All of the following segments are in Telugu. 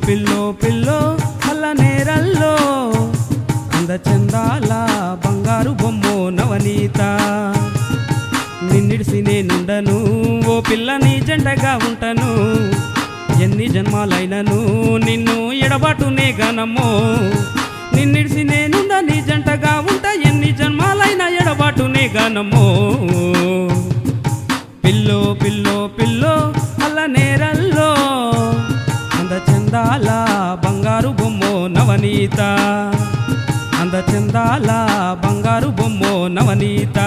పిల్లో పిల్లో అల్ల నేరల్లో అందచందాల బంగారు బొమ్మో నవనీత నిన్నిడిసి నేనుండను ఓ పిల్ల నీ జంటగా ఉంటాను ఎన్ని జన్మాలైనను నిన్ను ఎడబాటునే గనమ్మో నిన్నిడిసి నేనుండ నీ జంటగా ఉంటా ఎన్ని జన్మాలైన ఎడబాటునే గనమ్మో పిల్లో పిల్లో పిల్లో అల్ల నేరల్లో అందచందాల బంగారు బొమ్మో నవనీత అందచందాల బంగారు బొమ్మో నవనీత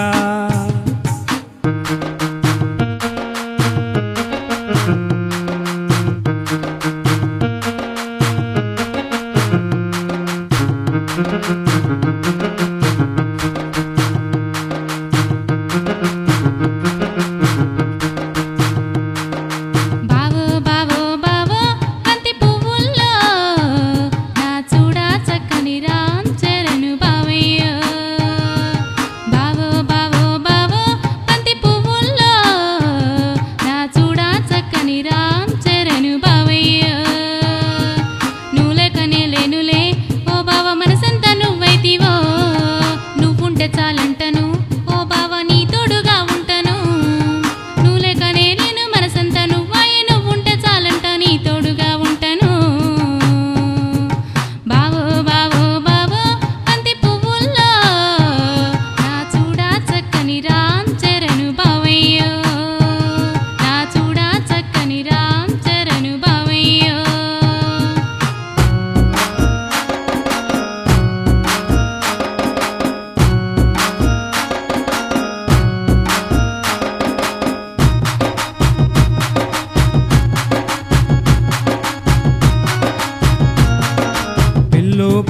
చాలంటను ఓ బావ నీ తోడుగా ఉంటాను నువ్వు లేకనే నేను మనసంతా నువ్వాయి నువ్వుంటే చాలంట నీ తోడుగా ఉంటాను బావో బావో బావో బంతి పువ్వుల్లో నా చూడా చక్కని రామ్ చరణ్ బావయ్యో నా చూడా చక్కని రామ్ చరణ్ బావయ్యో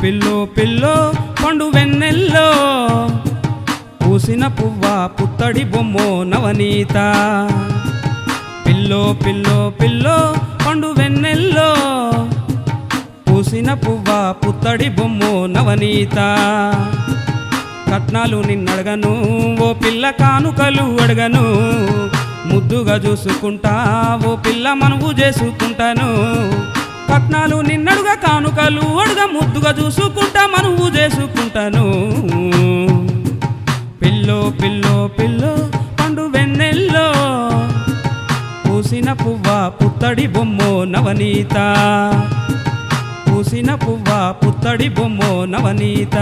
పిల్లో పిల్లో పండు వెన్నెల్లో పూసిన పువ్వ పుత్తడి బొమ్మో నవనీత పిల్లో పిల్లో పిల్లో పండు వెన్నెల్లో పూసిన పువ్వ పుత్తడి బొమ్మో నవనీత కట్నాలు నిన్నడగను ఓ పిల్ల కానుకలు అడగను ముద్దుగా చూసుకుంటా ఓ పిల్ల మనవు చేసుకుంటాను కట్నాలు నిన్నడుగా కానుకలు అడుగ ముద్దుగా చూసుకుంటా మనవు చేసుకుంటాను పిల్లో పిల్లో పిల్లో పండు వెన్నెల్లో పూసిన పువ్వ పుత్తడి బొమ్మో నవనీత పూసిన పువ్వ పుత్తడి బొమ్మో నవనీత